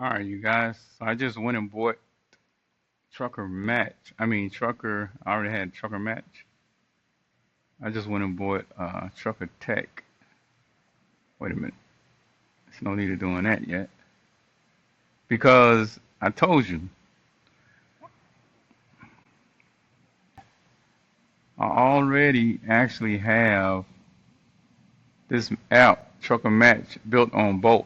All right, you guys. So I just went and bought Trucker Match. Trucker. I already had Trucker Match. I just went and bought Trucker Tech. Wait a minute. There's no need of doing that yet because I told you I already actually have this app, Trucker Match, built on both.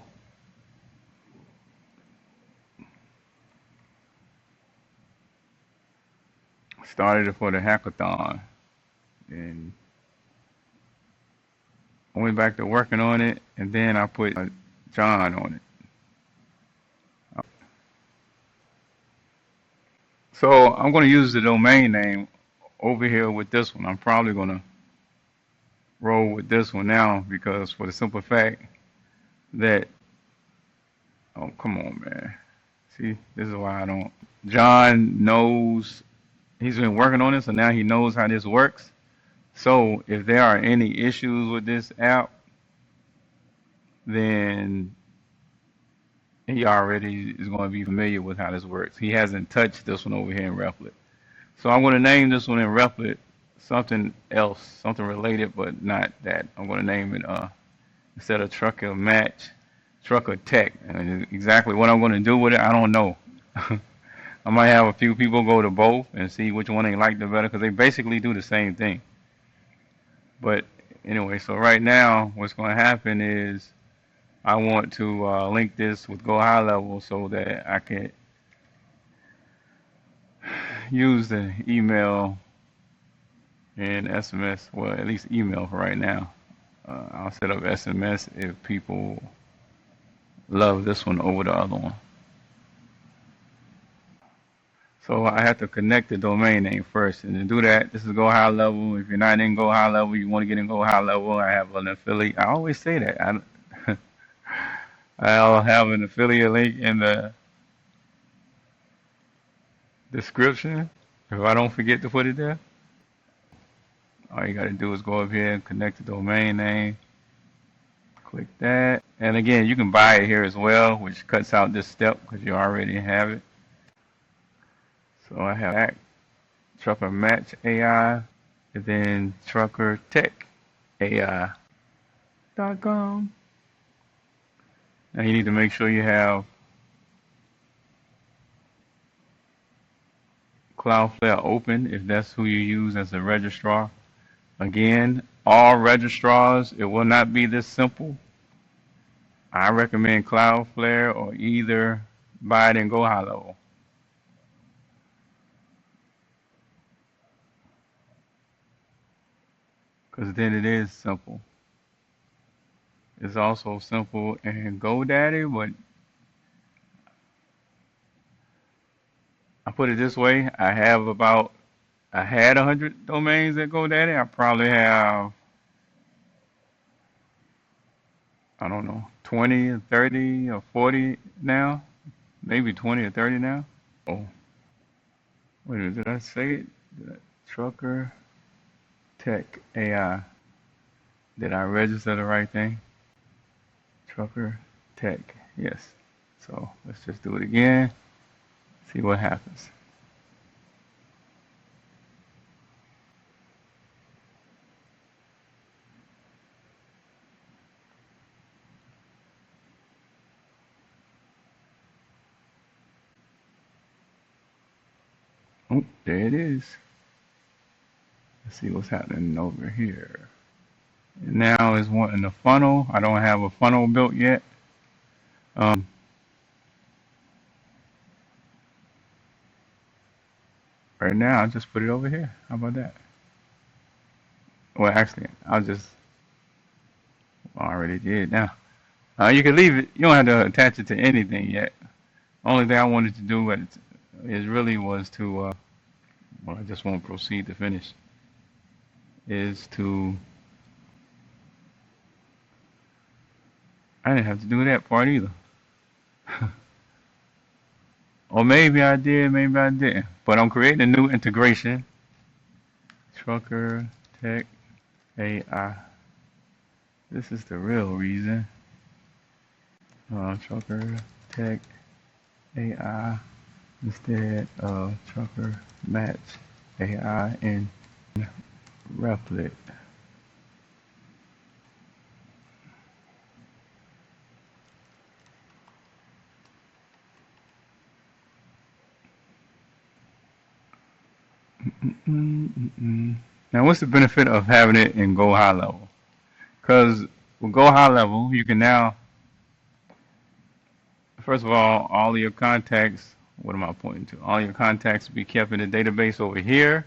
Started it for the hackathon and I went back to working on it, and then I put John on it. So I'm going to use the domain name over here with this one. I'm probably going to roll with this one now because for the simple fact that, oh, come on, man. See, this is why I don't. John knows, he's been working on it, so now he knows how this works. So if there are any issues with this app, then he already is going to be familiar with how this works. He hasn't touched this one over here in Replit. So I'm going to name this one in Replit something else, something related, but not that. I'm going to name it instead of Trucker Match, Trucker Tech. And exactly what I'm going to do with it, I don't know. I might have a few people go to both and see which one they like the better because they basically do the same thing. But anyway, so right now, what's going to happen is I want to link this with Gohighlevel so that I can use the email and SMS, well, at least email for right now. I'll set up SMS if people love this one over the other one. So I have to connect the domain name first, and to do that, this is Gohighlevel. If you're not in Gohighlevel, you want to get in Gohighlevel. I have an affiliate. I always say that. I'll have an affiliate link in the description if I don't forget to put it there. All you got to do is go up here and connect the domain name. Click that. And again, you can buy it here as well, which cuts out this step because you already have it. So I have Trucker Match AI and then Trucker Tech AI.com. Now you need to make sure you have Cloudflare open if that's who you use as a registrar. Again, all registrars, it will not be this simple. I recommend Cloudflare or either buy it and Gohighlevel. Because then it is simple. It's also simple in GoDaddy, but I put it this way, I had 100 domains at GoDaddy. I probably have, I don't know, 20 or 30 or 40 now. Maybe 20 or 30 now. Oh, wait a minute, did I say it? Trucker Tech AI. Did I register the right thing? Trucker Tech, yes. So let's just do it again, see what happens. Oh, there it is. Let's see what's happening over here. And now is wanting the funnel. I don't have a funnel built yet. Um, right now, I'll just put it over here. How about that? Well, actually, I already did now. You can leave it. You don't have to attach it to anything yet. Only thing I wanted to do is really was to, well, I just won't proceed to finish, is to, I didn't have to do that part either. Or maybe I did, maybe I didn't. But I'm creating a new integration. Trucker Tech AI. This is the real reason. Trucker Tech AI instead of trucker match AI in Replit. Mm-mm-mm. Now, what's the benefit of having it in Gohighlevel? Because with Gohighlevel, you can now, first of all of your contacts, what am I pointing to? All your contacts will be kept in the database over here.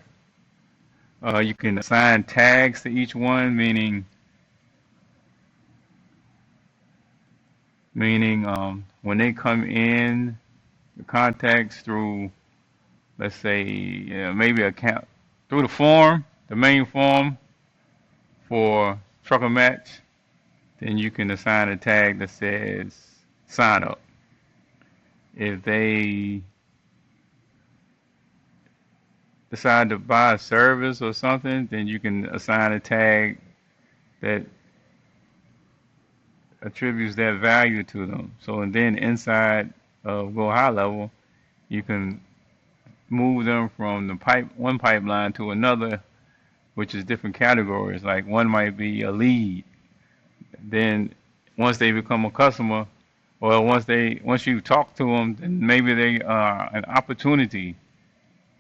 You can assign tags to each one, meaning when they come in, the contacts through, let's say, maybe account through the form, the main form for trucker match, then you can assign a tag that says sign up. If they decide to buy a service or something, then you can assign a tag that attributes that value to them. So, and then inside of Gohighlevel, you can move them from the one pipeline to another, which is different categories. Like one might be a lead. Then once they become a customer, or once you talk to them, then maybe they are an opportunity.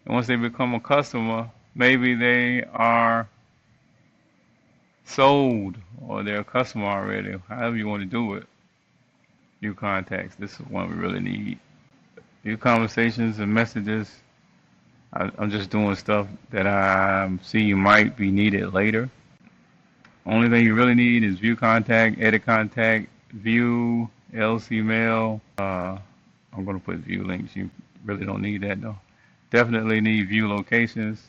And once they become a customer, maybe they are sold or they're a customer already. However you want to do it. View contacts. This is one we really need. View conversations and messages. I'm just doing stuff that I see might be needed later. Only thing you really need is view contact, edit contact, view, LC mail. I'm going to put view links. You really don't need that though. Definitely need view locations.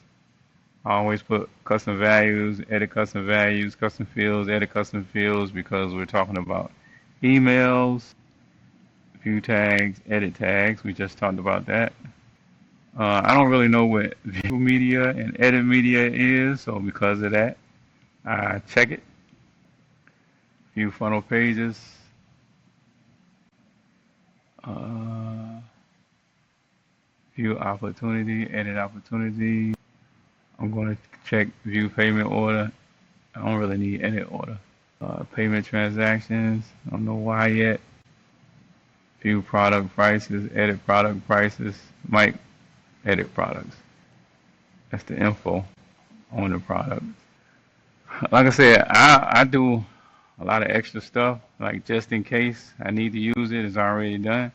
I always put custom values, edit custom values, custom fields, edit custom fields because we're talking about emails, view tags, edit tags. We just talked about that. I don't really know what view media and edit media is, so because of that, I check it. View funnel pages. Uh, View opportunity, edit opportunity. I'm going to check view payment order. I don't really need edit order. Payment transactions. I don't know why yet. View product prices, edit product prices. Might edit products. That's the info on the product. Like I said, I do a lot of extra stuff, like just in case I need to use it, it's already done.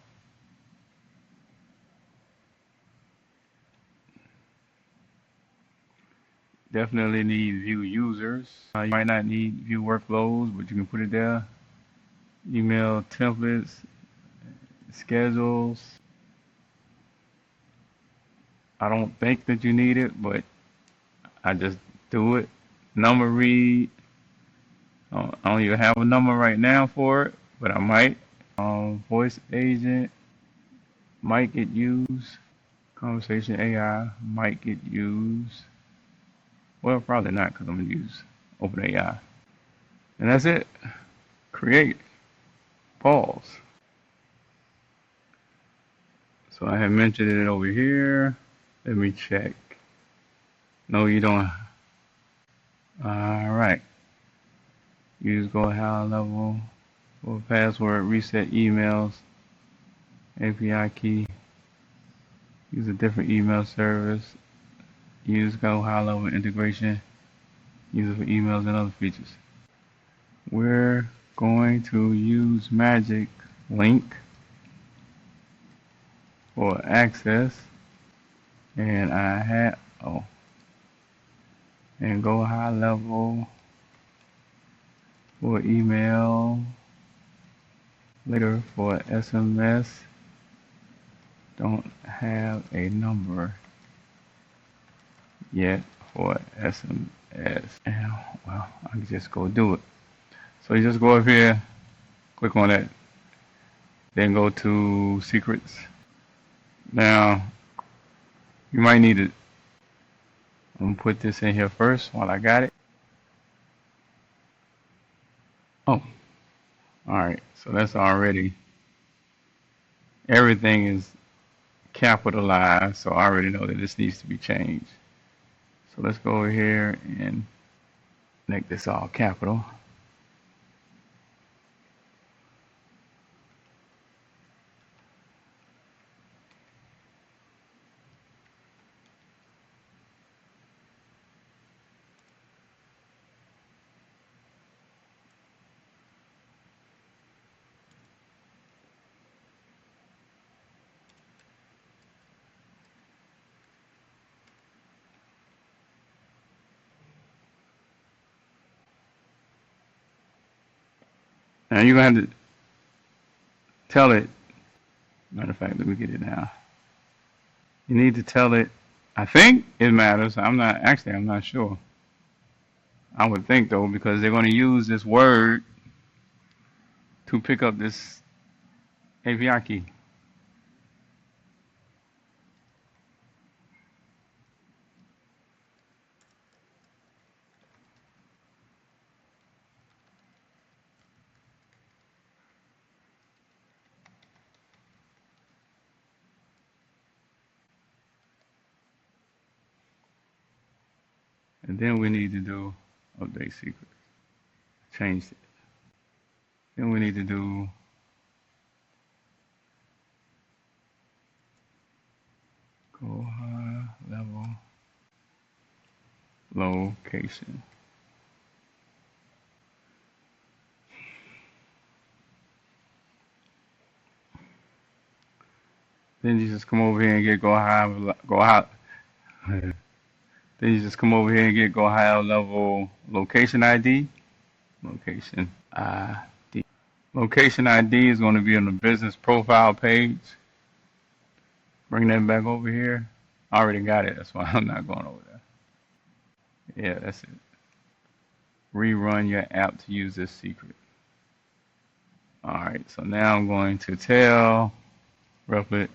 Definitely need view users. You might not need view workflows, but you can put it there. Email templates, schedules. I don't think that you need it, but I just do it. Number read. I don't even have a number right now for it, but I might. Voice agent might get used. Conversation AI might get used. Well, probably not because I'm going to use OpenAI. And that's it. Create. Pause. So I have mentioned it over here. Let me check. No, you don't. All right. Use Gohighlevel for password, reset emails, API key. Use a different email service. Use Gohighlevel integration. Use it for emails and other features. We're going to use Magic Link for access. And I had, and Gohighlevel for email, later for SMS. Don't have a number yet for SMS. And, well, I can just go do it. So you just go up here, click on it, then go to secrets. Now, you might need to, I'm gonna put this in here first while I got it. Oh, all right. So that's already, everything is capitalized, so I already know that this needs to be changed. So let's go over here and make this all capital. Now you're going to have to tell it. Matter of fact, let me get it now. You need to tell it. I think it matters. I'm not sure. I would think though, because they're going to use this word to pick up this API key. And then we need to do update secret. Change it. Then we need to do Gohighlevel location. Then you just come over here and get Gohighlevel. Then you just come over here and get Gohighlevel location ID. Location ID. Location ID is going to be on the business profile page. Bring that back over here. I already got it. That's why I'm not going over there. Yeah, that's it. Rerun your app to use this secret. All right, so now I'm going to tell Replit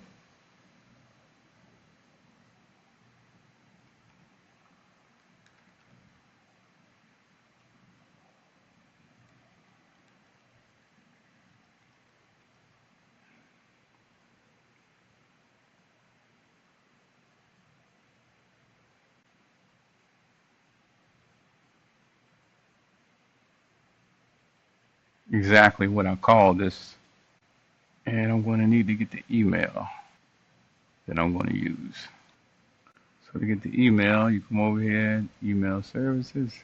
exactly what I call this. And I'm going to need to get the email that I'm going to use. So to get the email, you come over here, email services,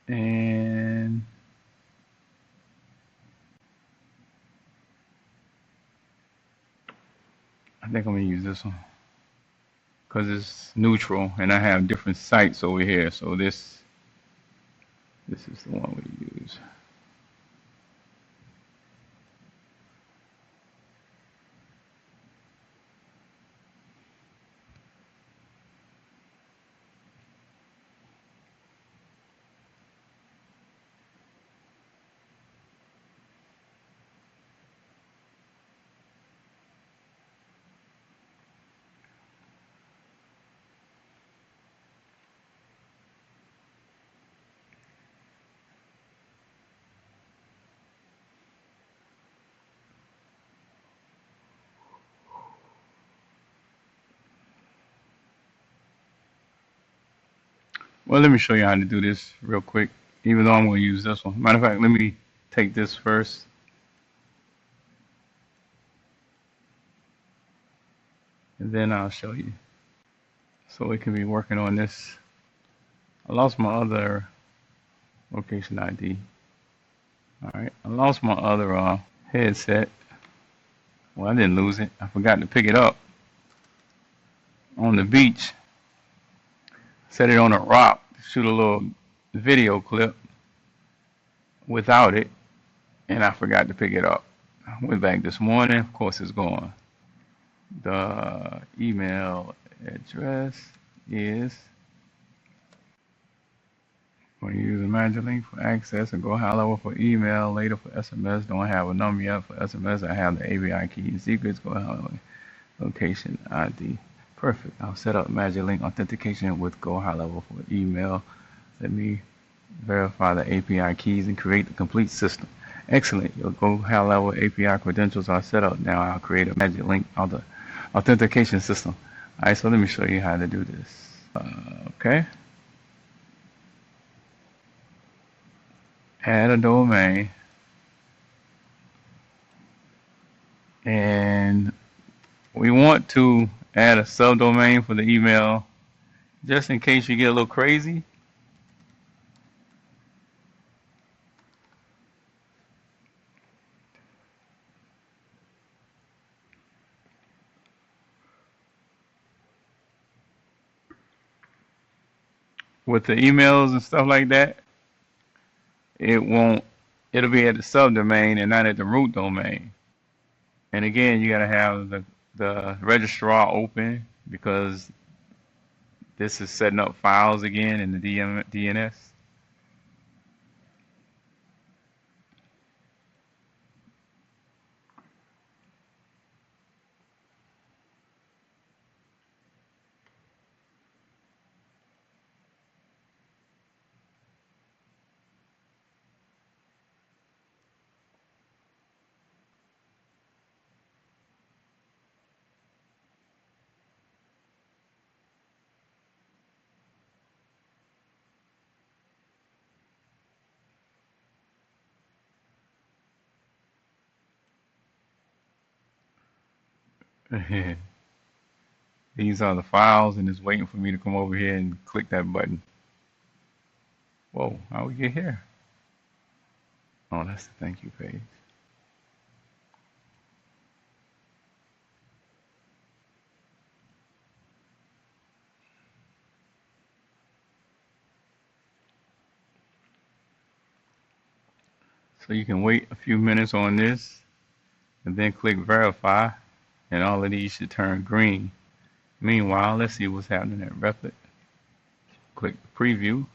and I think I'm going to use this one because it's neutral and I have different sites over here. So this is the one we use. Well, let me show you how to do this real quick, even though I'm going to use this one. Matter of fact, let me take this first, and then I'll show you. So we can be working on this. I lost my other location ID. All right, I lost my other headset. Well, I didn't lose it. I forgot to pick it up on the beach. Set it on a rock to shoot a little video clip without it, and I forgot to pick it up. I went back this morning. Of course, it's gone. The email address is going to use a magic link for access and Gohighlevel for email. Later for SMS. Don't have a number yet for SMS. I have the API key and secrets. Gohighlevel location ID. Perfect. I'll set up magic link authentication with Gohighlevel for email. Let me verify the API keys and create the complete system. Excellent. Your Gohighlevel API credentials are set up. Now I'll create a magic link authentication system. All right, so let me show you how to do this. Okay, add a domain, and we want to add a subdomain for the email just in case you get a little crazy. With the emails and stuff like that, it won't, it'll be at the subdomain and not at the root domain. And again, you got to have the registrar open because this is setting up files again in the DNS. These are the files, and it's waiting for me to come over here and click that button. Whoa, how we get here? Oh, that's the thank you page. So you can wait a few minutes on this and then click verify, and all of these should turn green. Meanwhile, let's see what's happening at Replit. Click preview.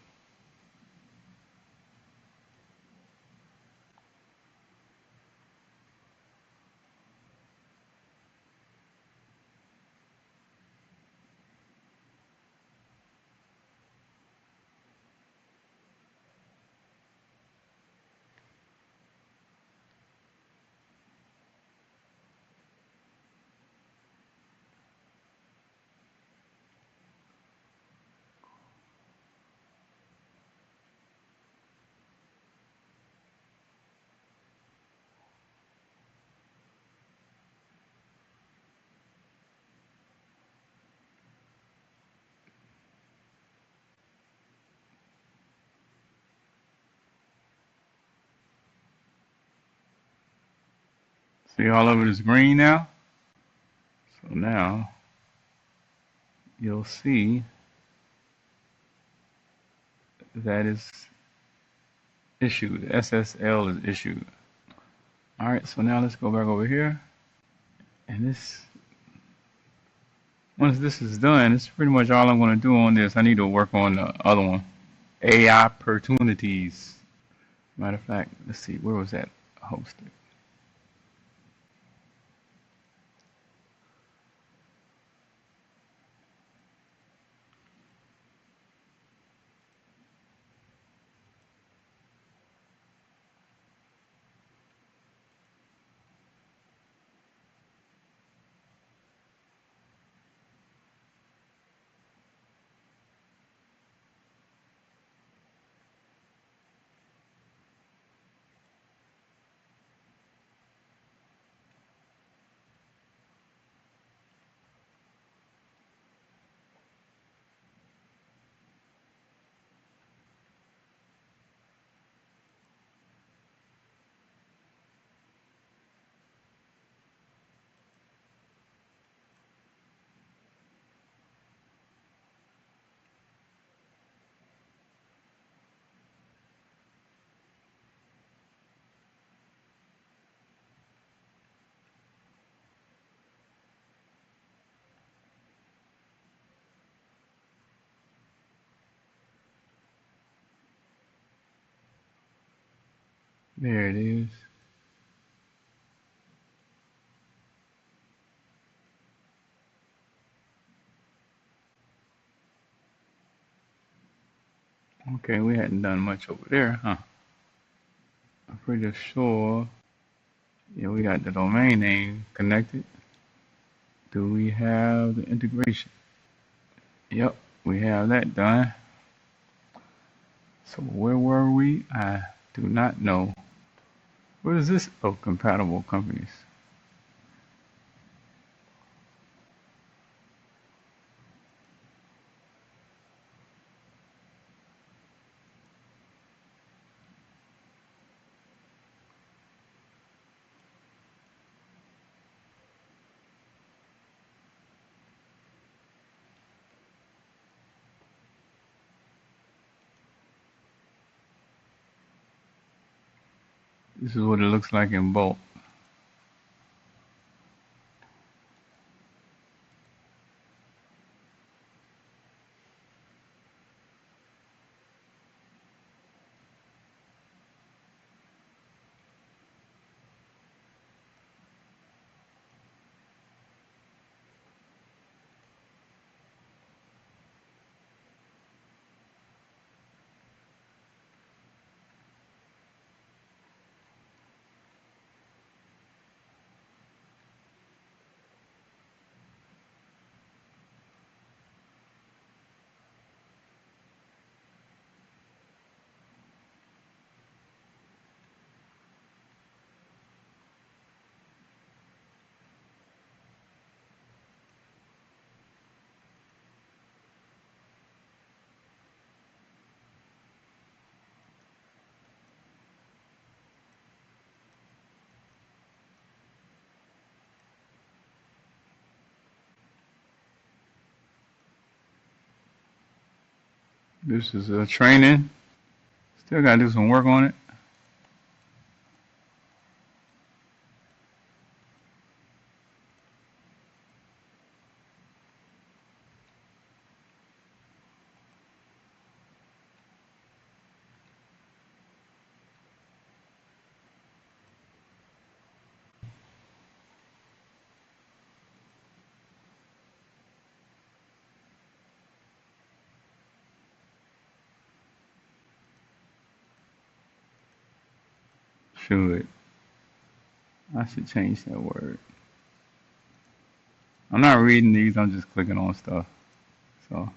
See all of it is green now? So now you'll see that is issued. SSL is issued. All right, so now let's go back over here. And this, once this is done, it's pretty much all I'm going to do on this. I need to work on the other one. AI opportunities. Matter of fact, let's see, where was that hosted? There it is. Okay, we hadn't done much over there, huh? I'm pretty sure. Yeah, we got the domain name connected. Do we have the integration? Yep, we have that done. So where were we? I do not know. What is this? Oh, compatible companies. This is what it looks like in bulk. This is a training. Still gotta do some work on it. Should. I should change that word. I'm not reading these, I'm just clicking on stuff. So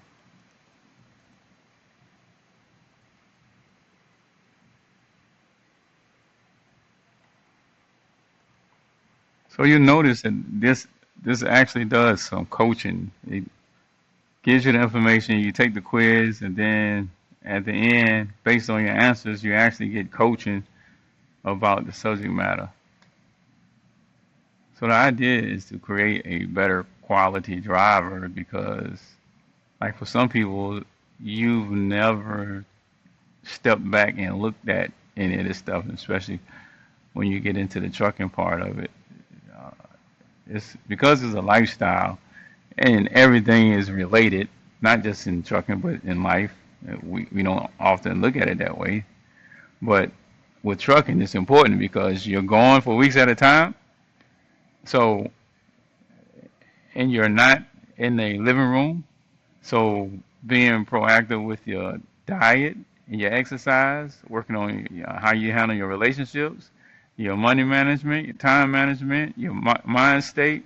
so you notice that this actually does some coaching. It gives you the information, you take the quiz, and then at the end, based on your answers, you actually get coaching about the subject matter. So the idea is to create a better quality driver because, like for some people, you've never stepped back and looked at any of this stuff, especially when you get into the trucking part of it. Uh, it's because it's a lifestyle and everything is related, not just in trucking but in life. We don't often look at it that way, but with trucking, it's important because you're going for weeks at a time. So, and you're not in a living room. So, being proactive with your diet and your exercise, working on how you handle your relationships, your money management, your time management, your mind state,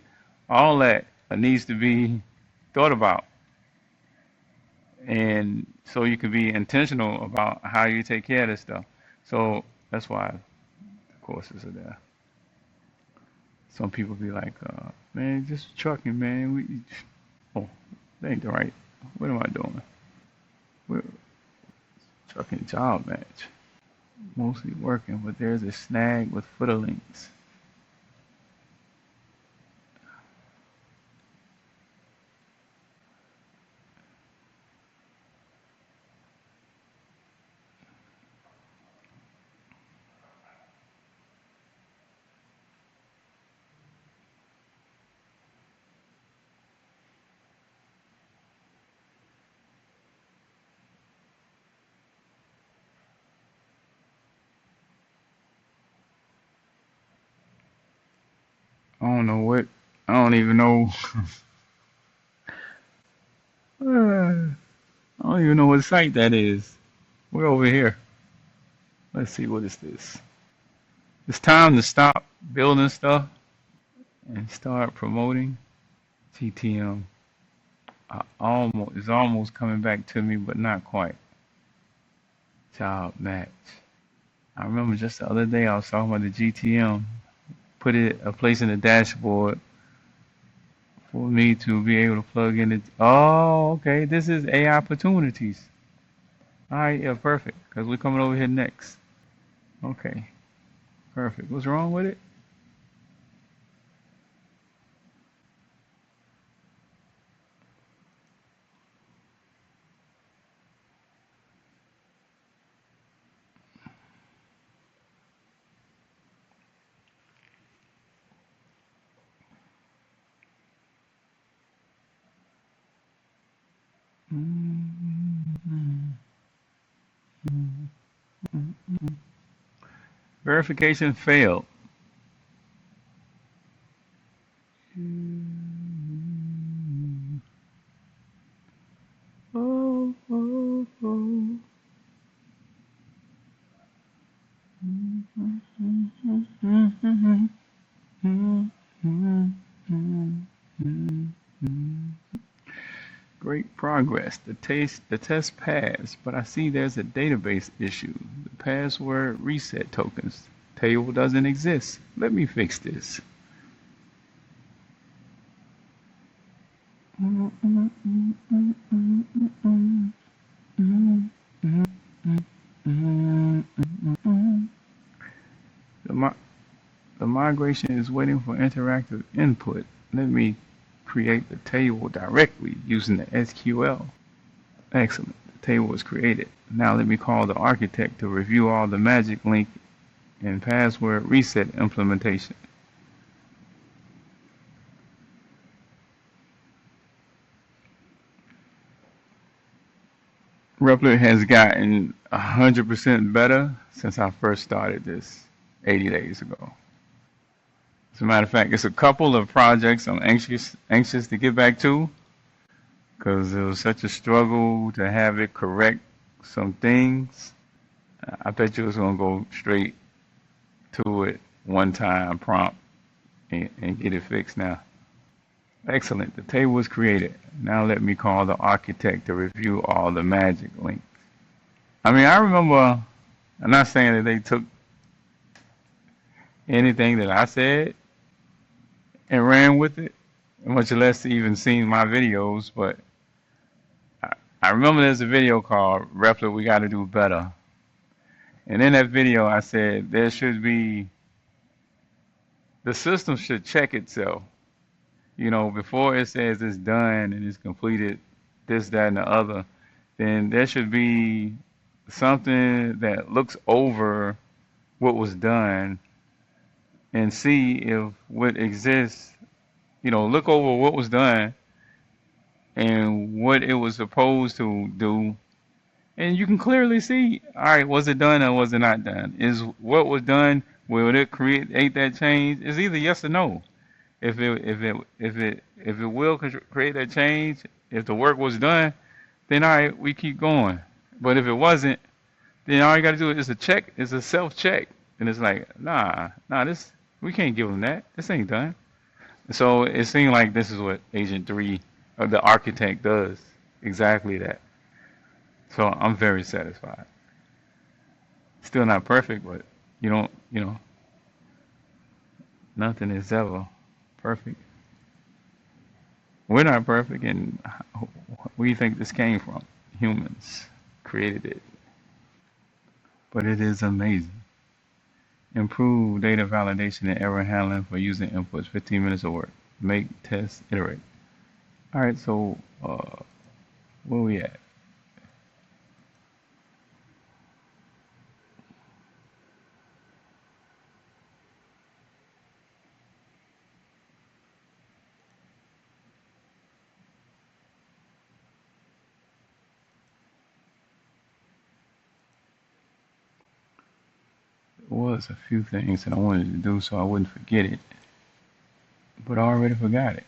all that needs to be thought about. And so you can be intentional about how you take care of this stuff. So that's why the courses are there. Some people be like, man, just trucking, man. Oh, that ain't the right. What am I doing? We're trucking job match. Mostly working, but there's a snag with footer links. I don't know what. I don't even know. I don't even know what site that is. We're over here. Let's see, what is this? It's time to stop building stuff and start promoting. GTM. It's almost coming back to me, but not quite. Job match. I remember just the other day I was talking about the GTM. Put it a place in the dashboard for me to be able to plug in it. Oh, okay. This is AI opportunities. All right, yeah, perfect. Because we're coming over here next. Okay, perfect. What's wrong with it? Verification failed. Oh, oh, oh. Great progress. The test passed, but I see there's a database issue. The password reset tokens table doesn't exist. Let me fix this. The, mi- the migration is waiting for interactive input. Let me create the table directly using the SQL. Excellent. The table was created. Now let me call the architect to review all the magic link and password reset implementation. Replit has gotten 100% better since I first started this 80 days ago. As a matter of fact, it's a couple of projects I'm anxious to get back to because it was such a struggle to have it correct some things. I bet you was gonna go straight to it one time prompt and get it fixed now. Excellent. The table was created. Now let me call the architect to review all the magic links. I mean, I remember, I'm not saying that they took anything that I said and ran with it, much less even seen my videos, but I, I remember there's a video called Replit, We Gotta Do Better. And in that video, I said the system should check itself. Before it says it's done and it's completed, this, that, and the other, then there should be something that looks over what was done and see if what exists, look over what was done and what it was supposed to do. And you can clearly see, all right, was it done or was it not done? Is what was done, will it create that change? It's either yes or no. If it will create that change, if the work was done, then all right, we keep going. But if it wasn't, then all you got to do is a check. It's a self check, and it's like, nah, this we can't give them that. This ain't done. So it seemed like this is what Agent 3, or the architect, does exactly that. So I'm very satisfied. Still not perfect, but you don't, nothing is ever perfect. We're not perfect, and where do you think this came from? Humans created it, but it is amazing. Improve data validation and error handling for user inputs. 15 minutes of work. Make, test, iterate. All right, so where we at? There was a few things that I wanted to do so I wouldn't forget it, but I already forgot it.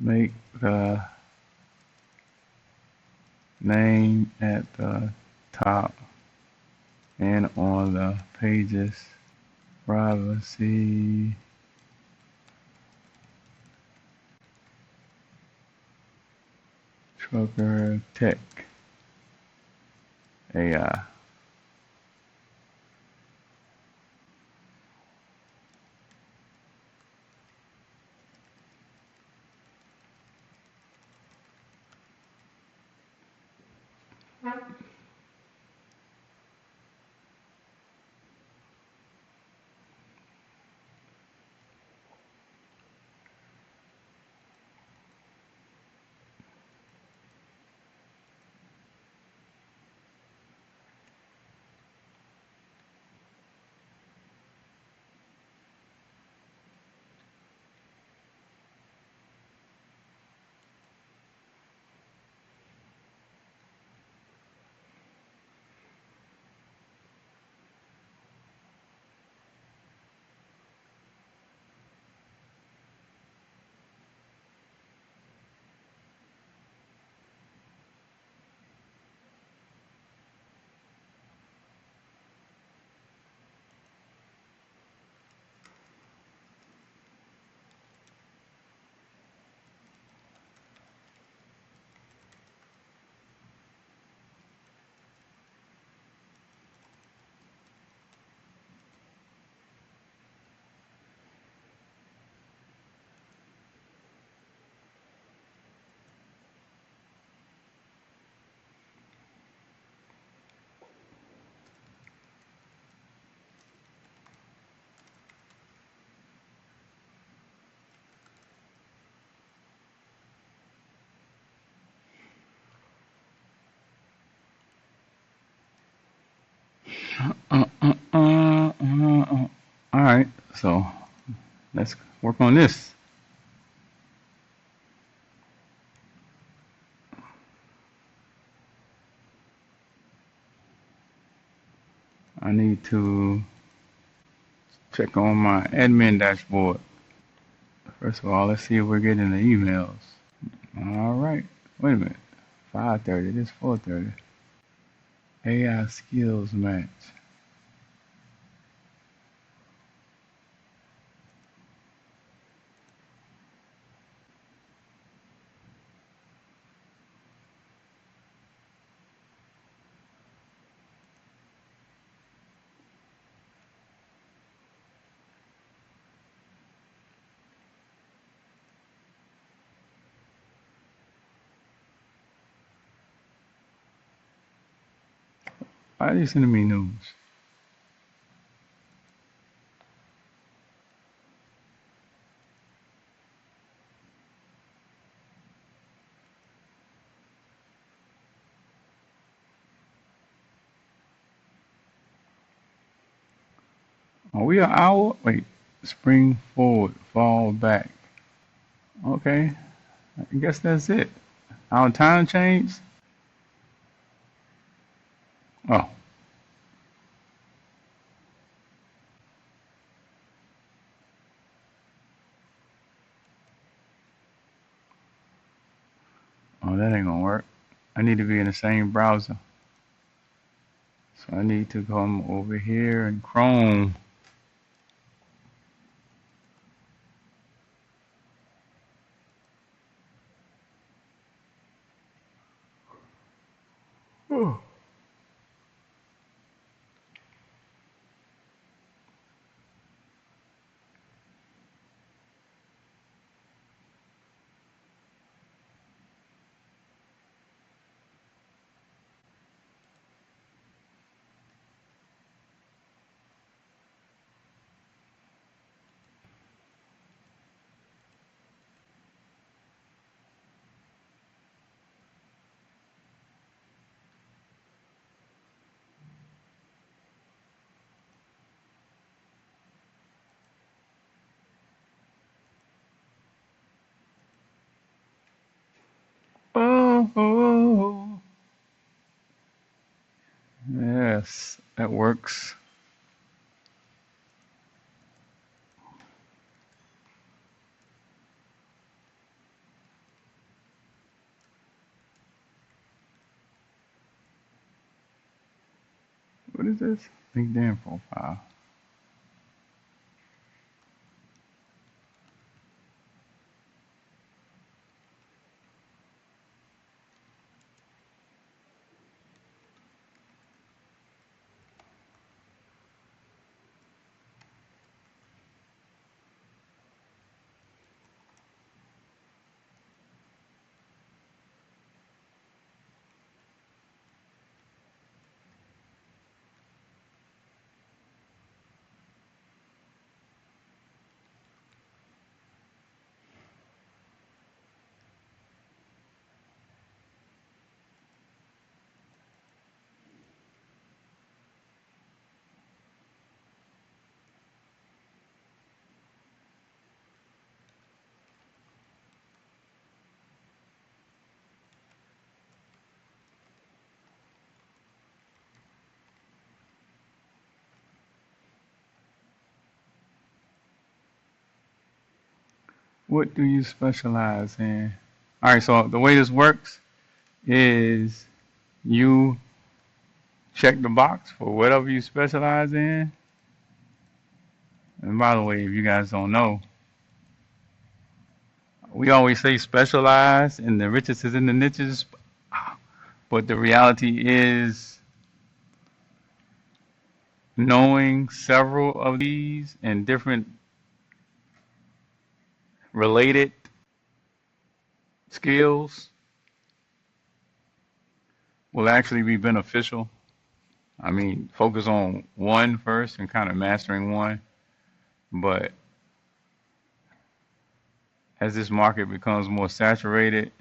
Make the name at the top and on the pages. Privacy. Trucker Tech AI. All right, so let's work on this. I need to check on my admin dashboard. First of all, let's see if we're getting the emails. All right. Wait a minute. 5:30. It is 4:30. AI skills match. Why are you sending me news? Are we an hour? Wait. Spring forward, fall back. Okay. I guess that's it. Our time changed? Oh, oh, that ain't gonna work. I need to be in the same browser. So I need to come over here in Chrome. Oh, oh. Yes, that works. What is this? LinkedIn profile. What do you specialize in? All right, so the way this works is you check the box for whatever you specialize in. And by the way, if you guys don't know, we always say specialize and the riches is in the niches, but the reality is knowing several of these and different related skills will actually be beneficial. I mean, focus on one first and kind of mastering one, but as this market becomes more saturated,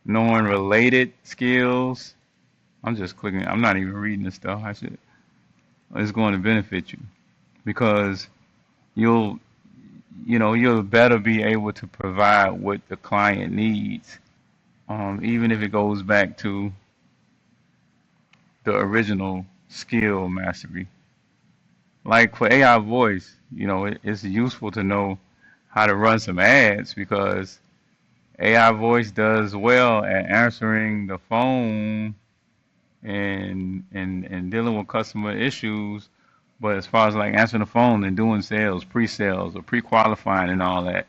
knowing related skills, I'm just clicking, I'm not even reading this stuff. It's going to benefit you because you'll, you'll better be able to provide what the client needs, even if it goes back to the original skill mastery. Like for AI voice, it's useful to know how to run some ads because AI voice does well at answering the phone and dealing with customer issues. But as far as like answering the phone and doing sales, pre-sales or pre-qualifying and all that,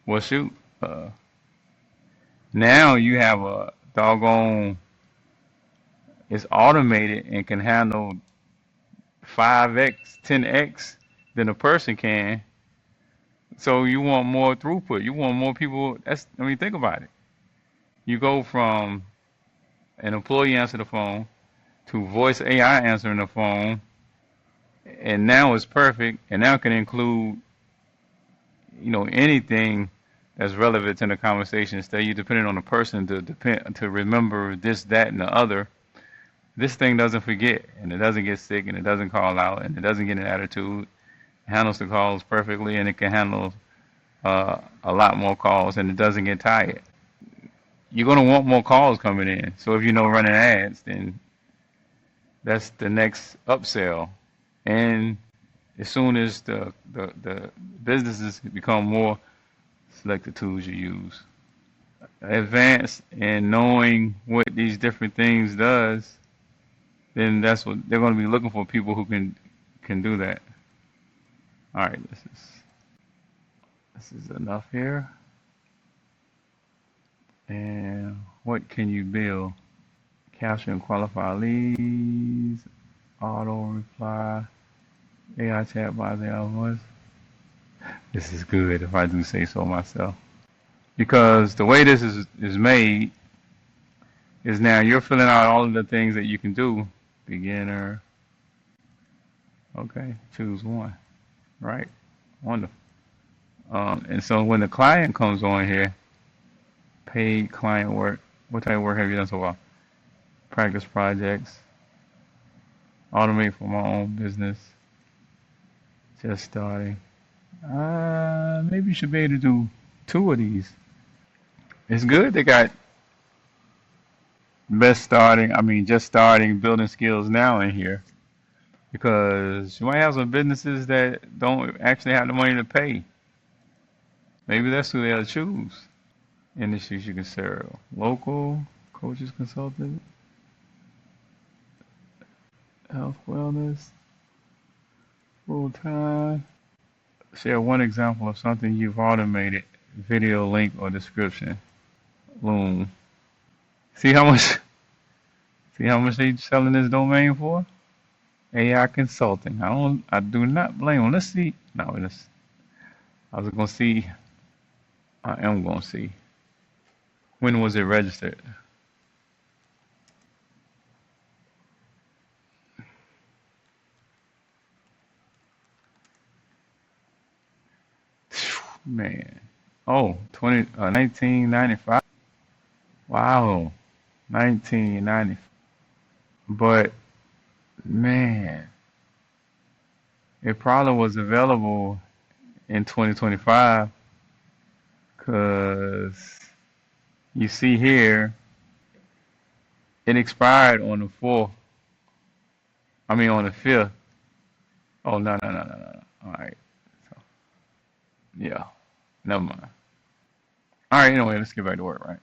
well, shoot, uh, now you have a doggone, it's automated and can handle 5x, 10x than a person can. So you want more throughput. You want more people. I mean, think about it. You go from an employee answering the phone to voice AI answering the phone, and now it's perfect, and now it can include, anything that's relevant to the conversation. Instead, you depending on the person to remember this, that, and the other. This thing doesn't forget, and it doesn't get sick, and it doesn't call out, and it doesn't get an attitude. It handles the calls perfectly, and it can handle a lot more calls, and it doesn't get tired. You're gonna want more calls coming in. So if you know running ads, then that's the next upsell. And as soon as the businesses become more, select the tools you use. Advanced in knowing what these different things does, then that's what they're going to be looking for, people who can do that. All right, this is enough here. And what can you build? Capture and qualify leads, auto reply, AI chatbots, AI voice. This is good if I do say so myself. Because the way this is made is now you're filling out all of the things that you can do. Beginner. Okay, choose one. Right? Wonderful. And so when the client comes on here, paid client work, what type of work have you done so far? Practice projects, automate for my own business, just starting. Maybe you should be able to do two of these. It's good they got just starting building skills now in here because you might have some businesses that don't actually have the money to pay. Maybe that's who they'll choose. Industries you can serve. Local, coaches, consultant, health, wellness, full time. Share one example of something you've automated. Video link or description. Loom. See how much they selling this domain for? AI consulting. I do not blame them. Let's see. No, I was gonna see. I am gonna see. When was it registered? Man. Oh, 1995. Wow. 1990. But man, it probably was available in 2025 because you see here it expired on the 4th. I mean on the 5th. Oh no. All right. So, yeah. Never mind. All right, anyway, let's get back to work, right?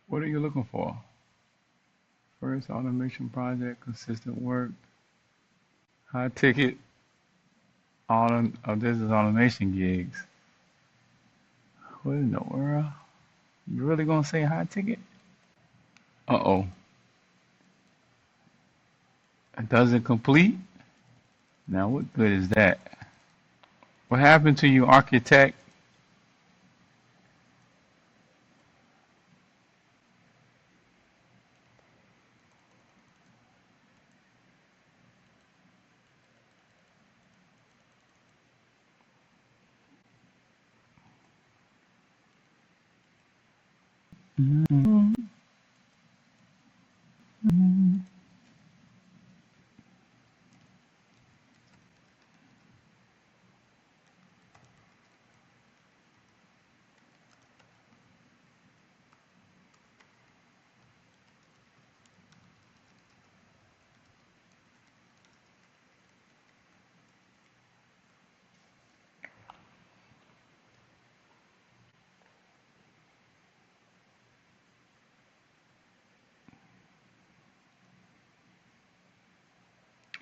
What are you looking for? First automation project, consistent work, high ticket, business automation gigs. What in the world? You really gonna say high ticket? Uh-oh. It doesn't complete? Now what good is that? What happened to you, architect?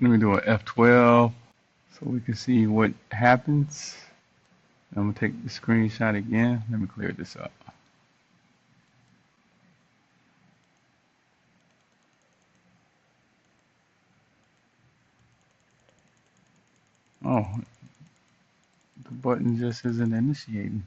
Let me do an F12 so we can see what happens. I'm gonna take the screenshot again. Let me clear this up. Oh, the button just isn't initiating.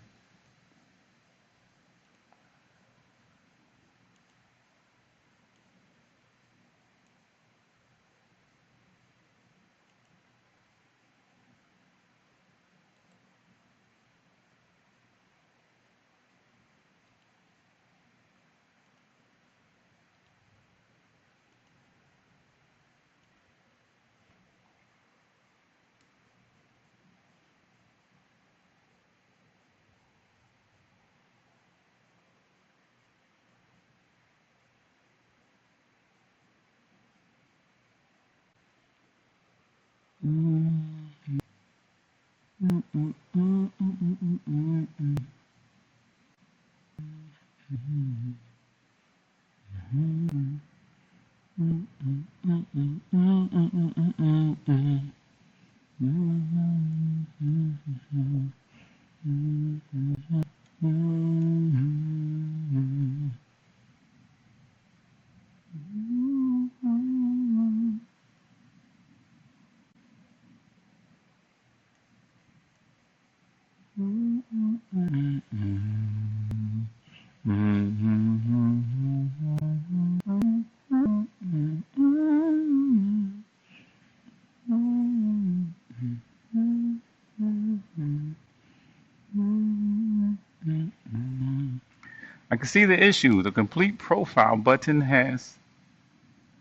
I can see the issue. The complete profile button has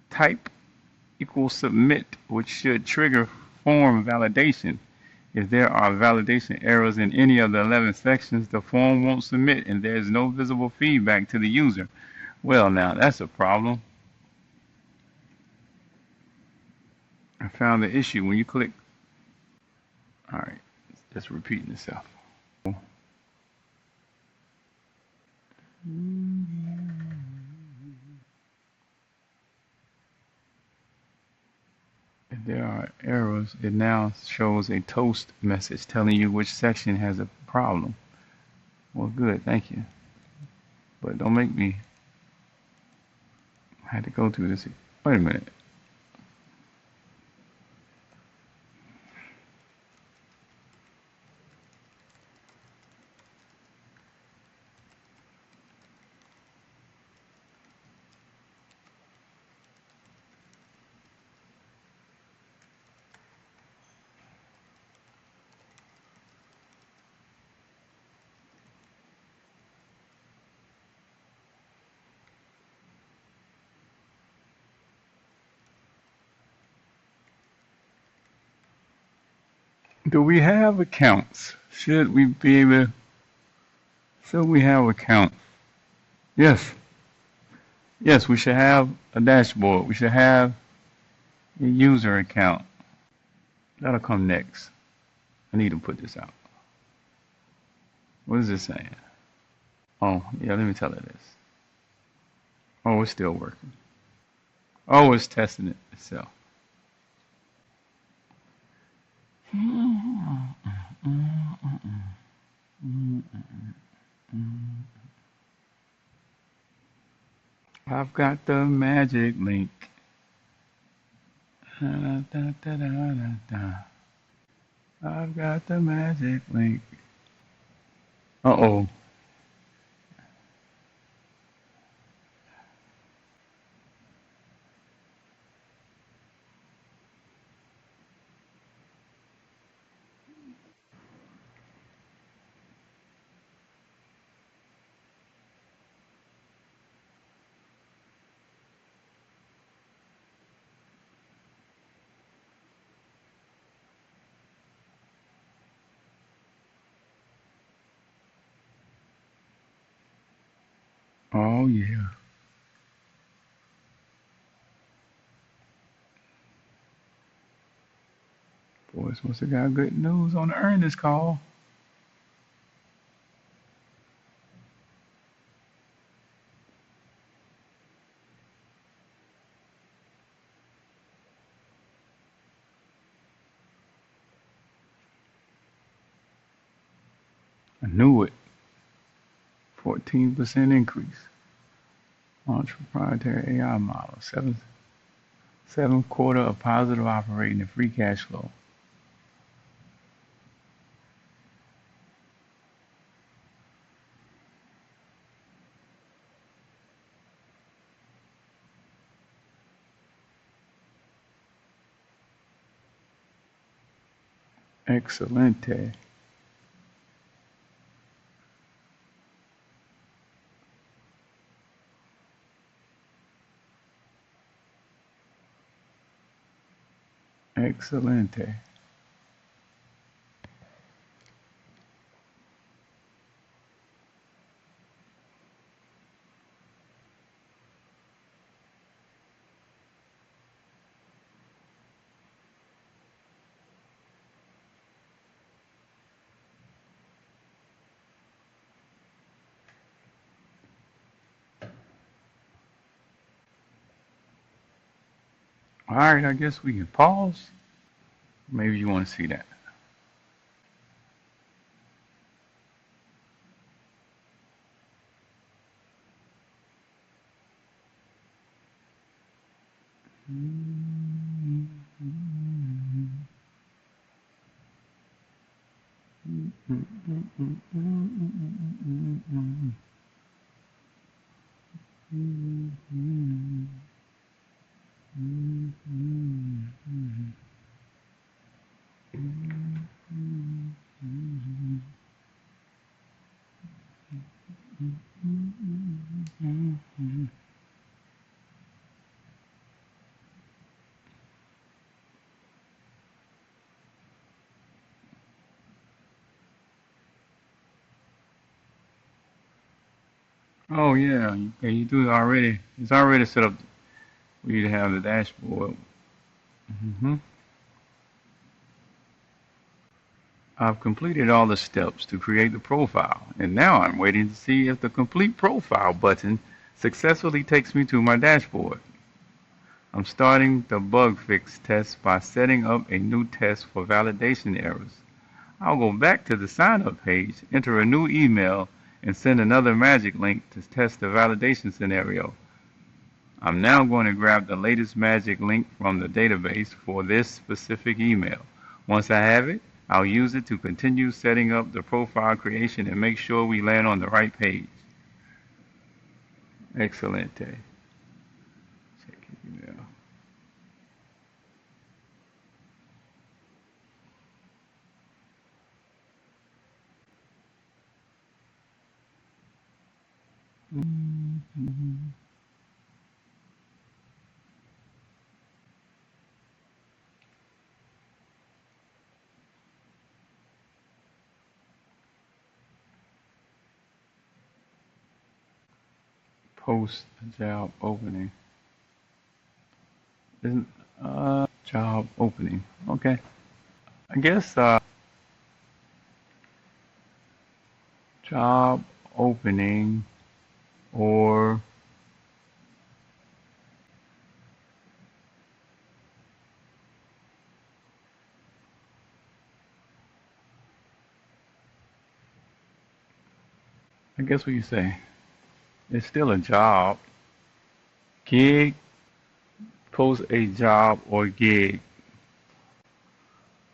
type equals submit, which should trigger form validation. If there are validation errors in any of the 11 sections, the form won't submit and there is no visible feedback to the user. Well, now that's a problem. I found the issue when you click. All right, it's just repeating itself. If there are errors, it now shows a toast message telling you which section has a problem. Well, good, thank you. But don't make me I had to go through this. Wait a minute. Do we have accounts? Should we be able? Should we have accounts? Yes. Yes, we should have a dashboard. We should have a user account. That'll come next. I need to put this out. What is this saying? Oh, yeah, let me tell it this. Oh, it's still working. Oh, it's testing it itself. I've got the magic link. Da, da, da, da, da. I've got the magic link. Uh-oh. Oh, yeah. Boys must have got good news on the earnings call. I knew it. 14% increase. Launch proprietary AI model. Seventh quarter of positive operating and free cash flow. Excelente. Excelente. All right, I guess we can pause. Maybe you want to see that. Oh yeah, you do it already. It's already set up for you to have the dashboard. Hmm. I've completed all the steps to create the profile, and now I'm waiting to see if the complete profile button successfully takes me to my dashboard. I'm starting the bug fix test by setting up a new test for validation errors. I'll go back to the sign up page, enter a new email, and send another magic link to test the validation scenario. I'm now going to grab the latest magic link from the database for this specific email. Once I have it, I'll use it to continue setting up the profile creation and make sure we land on the right page. Excellent. Check email. Post a job opening. Isn't job opening? Okay. I guess job opening or I guess what you say. It's still a job. Gig, post a job or gig.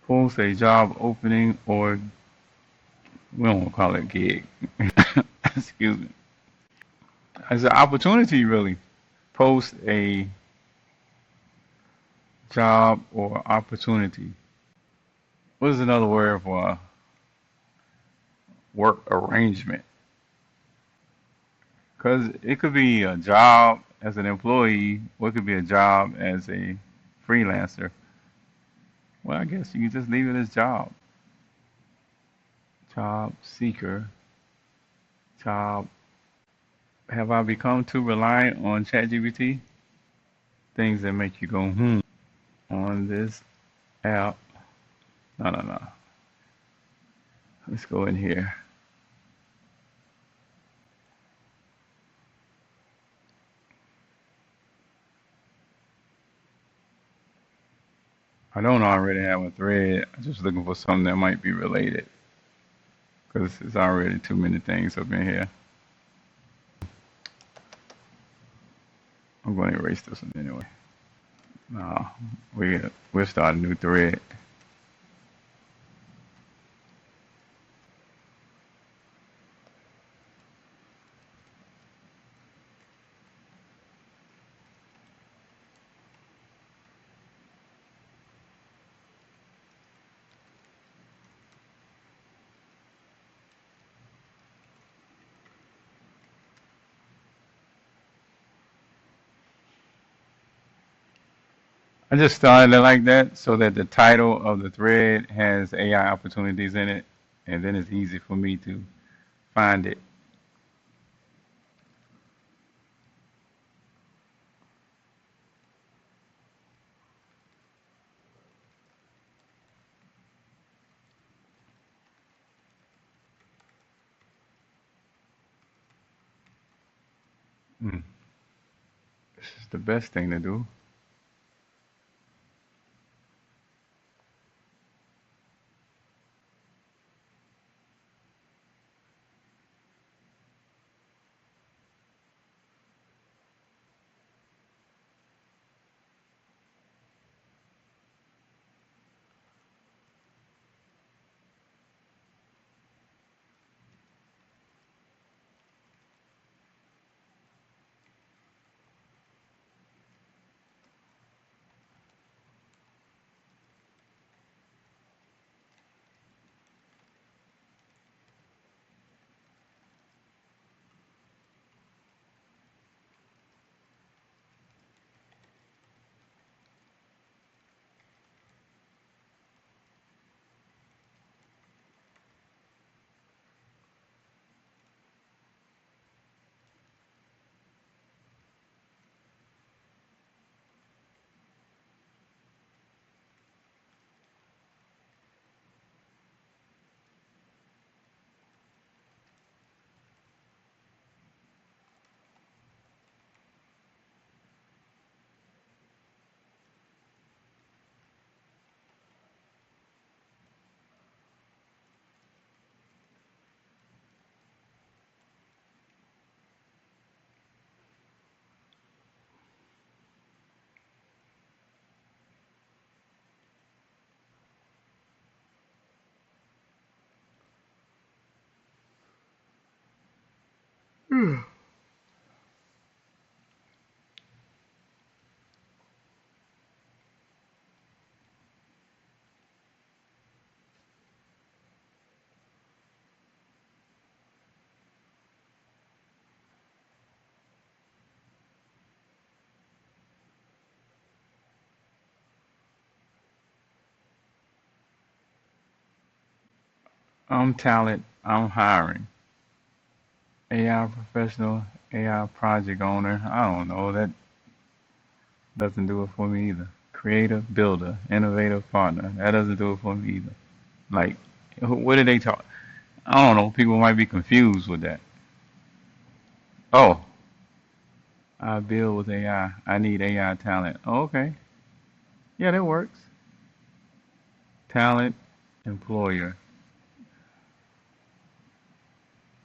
Post a job opening or we don't call it gig. Excuse me. It's an opportunity really. Post a job or opportunity. What is another word for work arrangement? Because it could be a job as an employee, or it could be a job as a freelancer. Well, I guess you can just leave it as job. Job seeker, job. Have I become too reliant on ChatGPT? Things that make you go, on this app. No, no, no. Let's go in here. I don't already have a thread. I'm just looking for something that might be related because there's already too many things up in here. I'm going to erase this one anyway. No, we'll start a new thread. I just started it like that so that the title of the thread has AI opportunities in it, and then it's easy for me to find it. Mm, this is the best thing to do. I'm talent. I'm hiring. AI professional, AI project owner. I don't know. That doesn't do it for me either. Creative builder, innovative partner. That doesn't do it for me either. Like, what did they talk? I don't know. People might be confused with that. Oh, I build with AI. I need AI talent. Oh, okay. Yeah, that works. Talent, employer.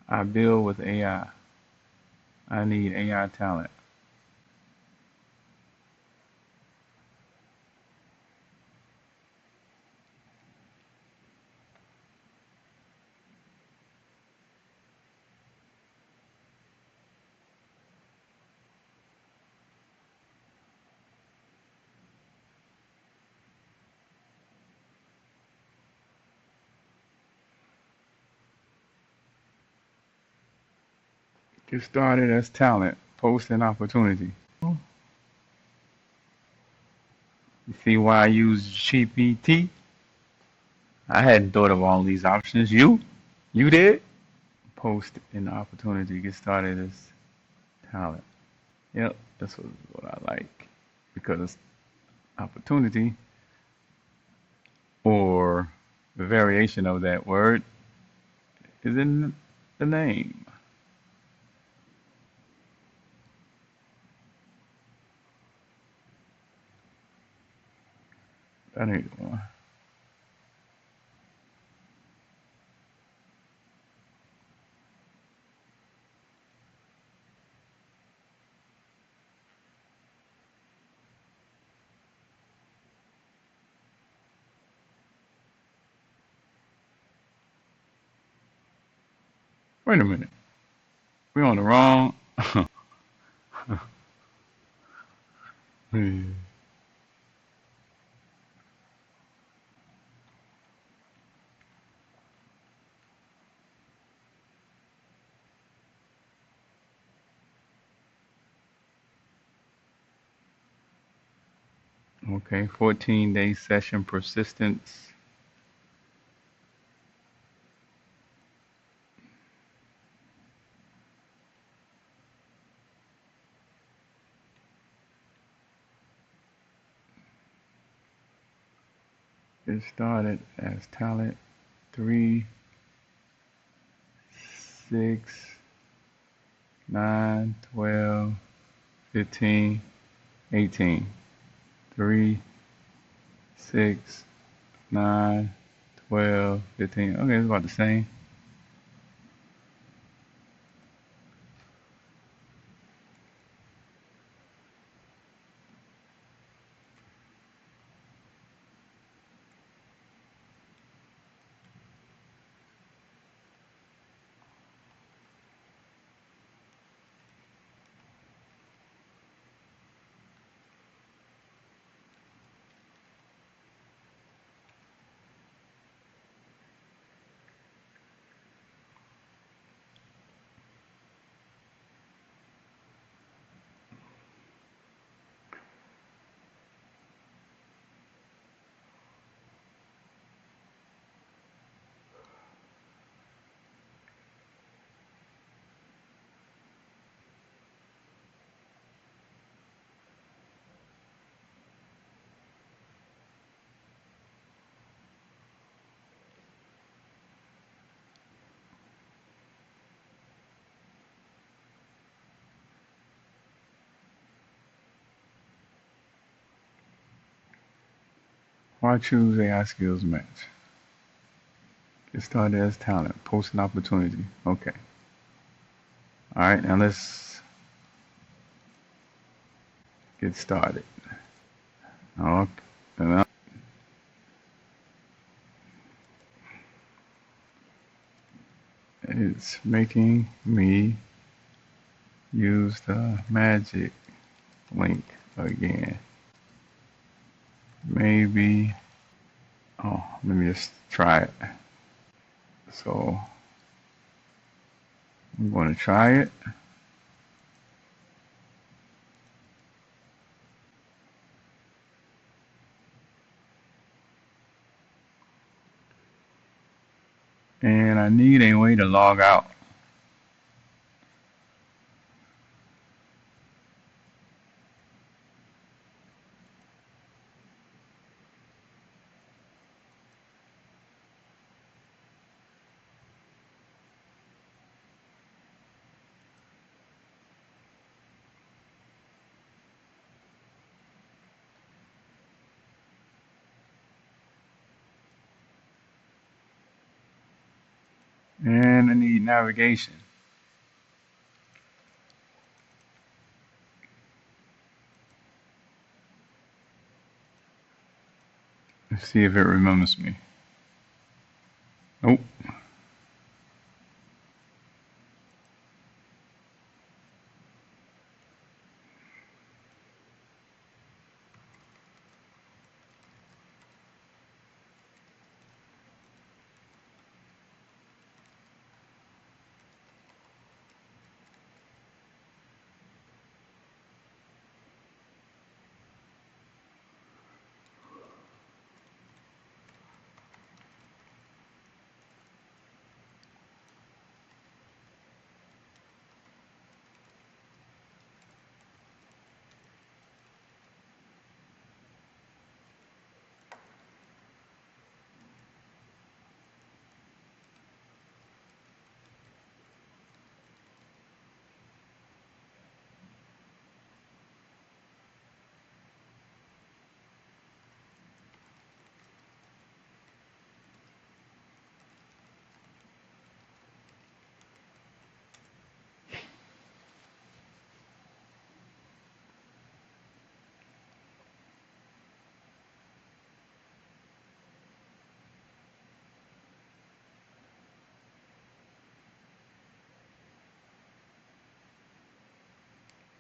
I build with AI. I need AI talent. Get started as talent. Post an opportunity. You see why I use GPT? I hadn't thought of all these options. You? You did? Post an opportunity. Get started as talent. Yep, that's what I like. Because opportunity, or the variation of that word, is in the name. That ain't the one. Wait a minute. We're on the wrong. Okay, 14-day session persistence. Get started as talent. 3, 6, 9, 12, 15, 18. 3, 6, 9, 12, 15. Okay, it's about the same. Why choose AI skills match? Get started as talent. Post an opportunity. Okay. All right, now let's get started. Okay. It's making me Use the magic link again. Maybe. Oh, let me just try it. So I'm going to try it. And I need a way to log out. And I need navigation. Let's see if it remembers me. Nope.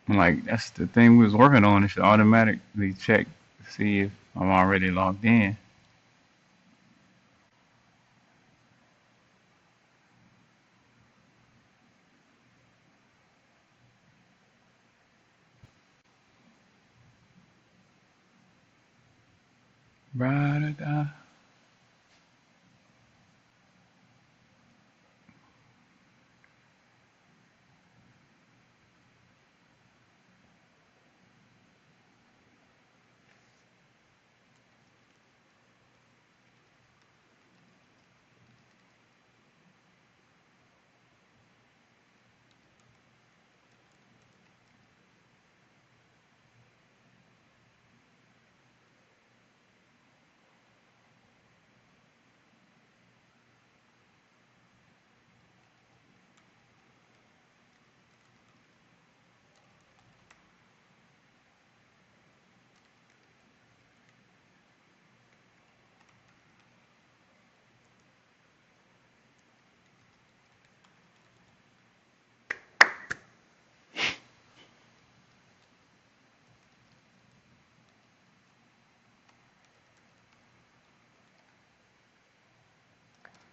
Like that's the thing we was working on. It should automatically check to see if I'm already logged in. Ba-da-da.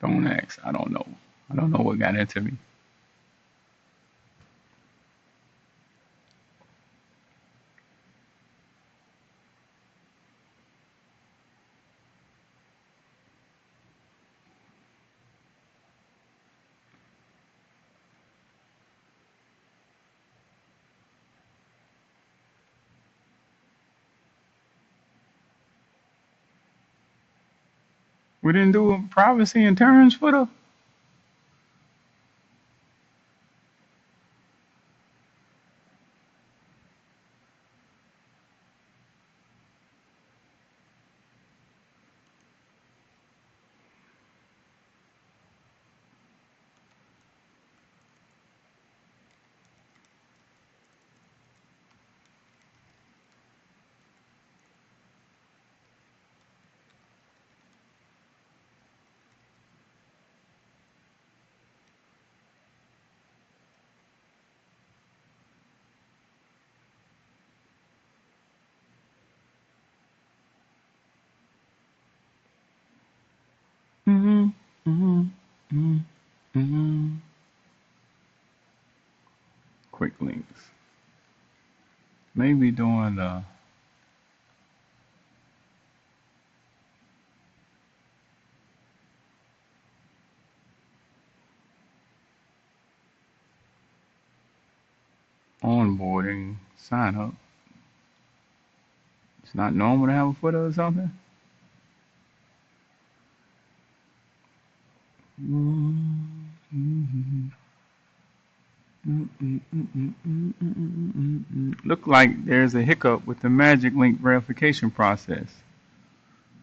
Don't ask. I don't know. I don't know what got into me. We didn't do a privacy and terms for the. Mm, mm, mm. Quick links. Maybe doing the onboarding sign up. It's not normal to have a footer or something. Look like there's a hiccup with the magic link verification process.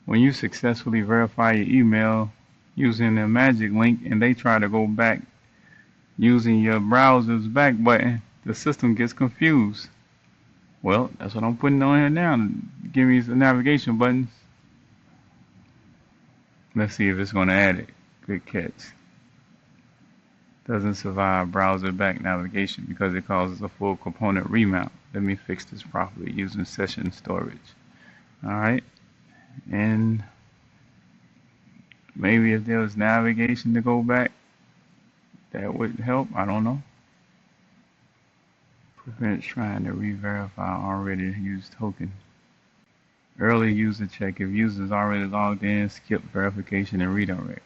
When you successfully verify your email using the magic link and they try to go back using your browser's back button, the system gets confused. Well, that's what I'm putting on here now. Give me the navigation buttons. Let's see if it's going to add it. Good catch. Doesn't survive browser back navigation because it causes a full component remount. Let me fix this properly using session storage. Alright, and maybe if there was navigation to go back, that would help. I don't know. Prevents trying to re-verify already used token. Early user check. If users already logged in, skip verification and redirect.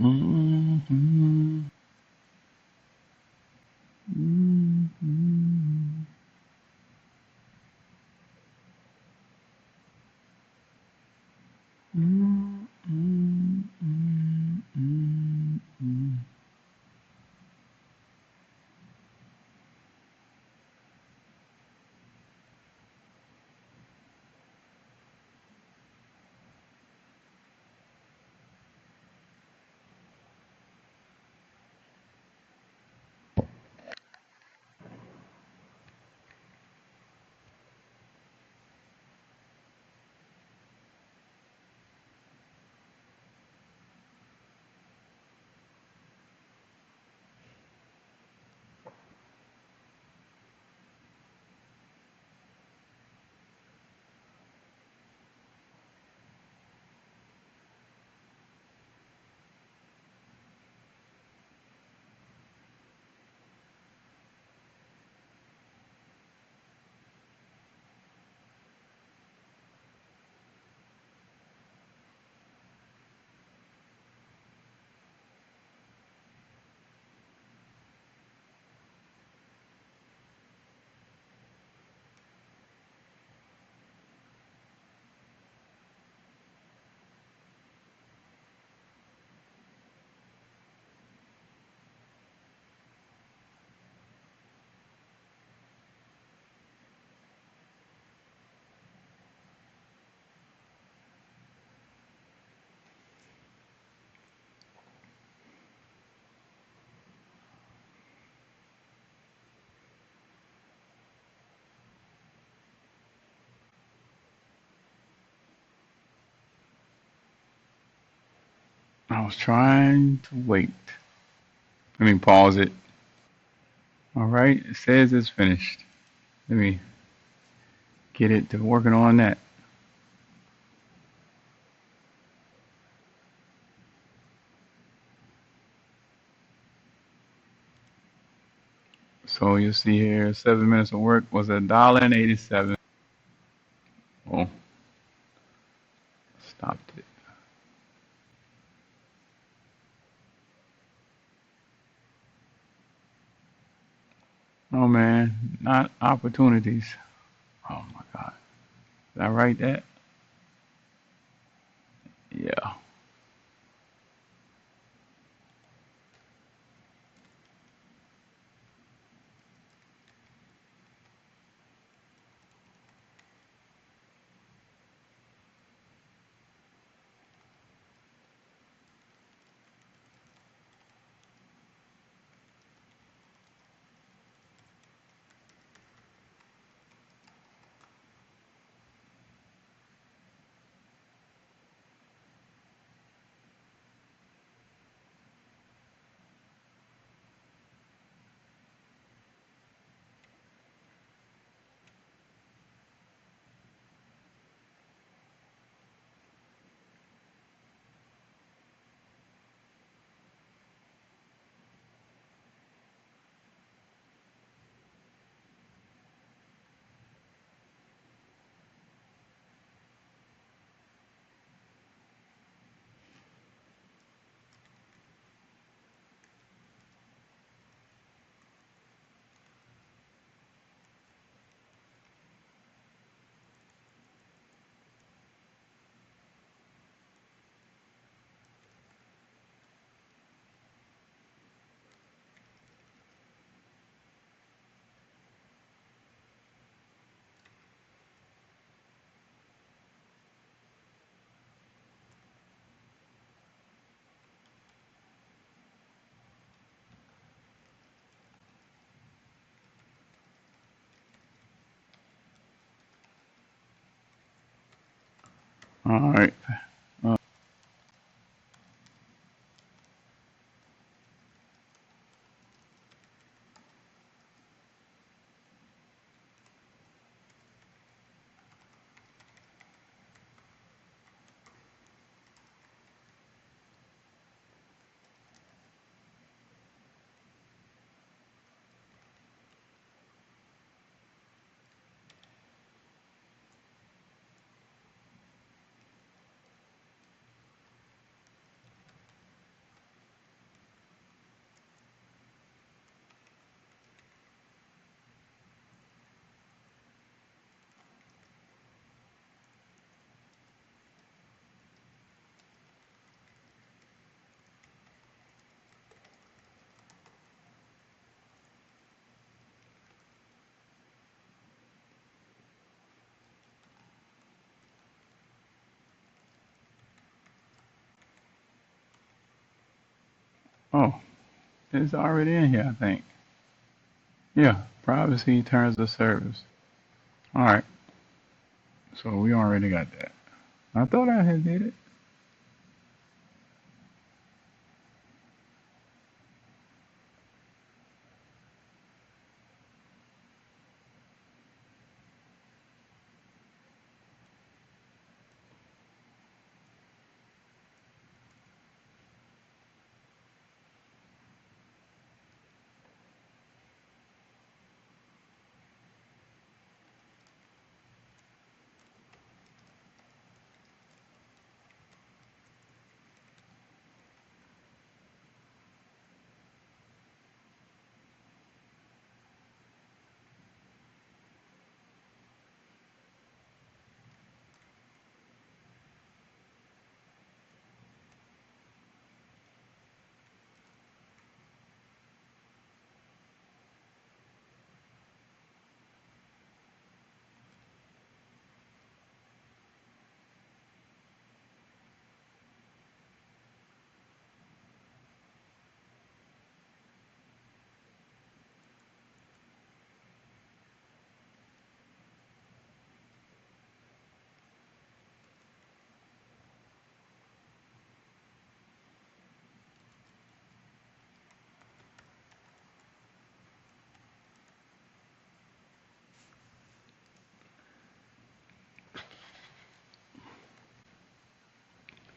Mm-hmm. Mm-hmm. Mm-hmm. Mm-hmm. I was trying to wait. Pause it. All right, it says it's finished. Let me get it to working on that. So you see here, 7 minutes of work was $1.87. Oh, stopped it. Oh man, not opportunities. Oh my God, did I write that? Yeah. All right. Uh, oh, it's already in here, I think. Yeah, privacy terms of service. All right. So we already got that. I thought I had did it.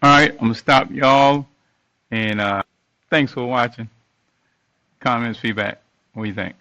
All right, I'm gonna stop y'all, and thanks for watching. Comments, feedback. What do you think?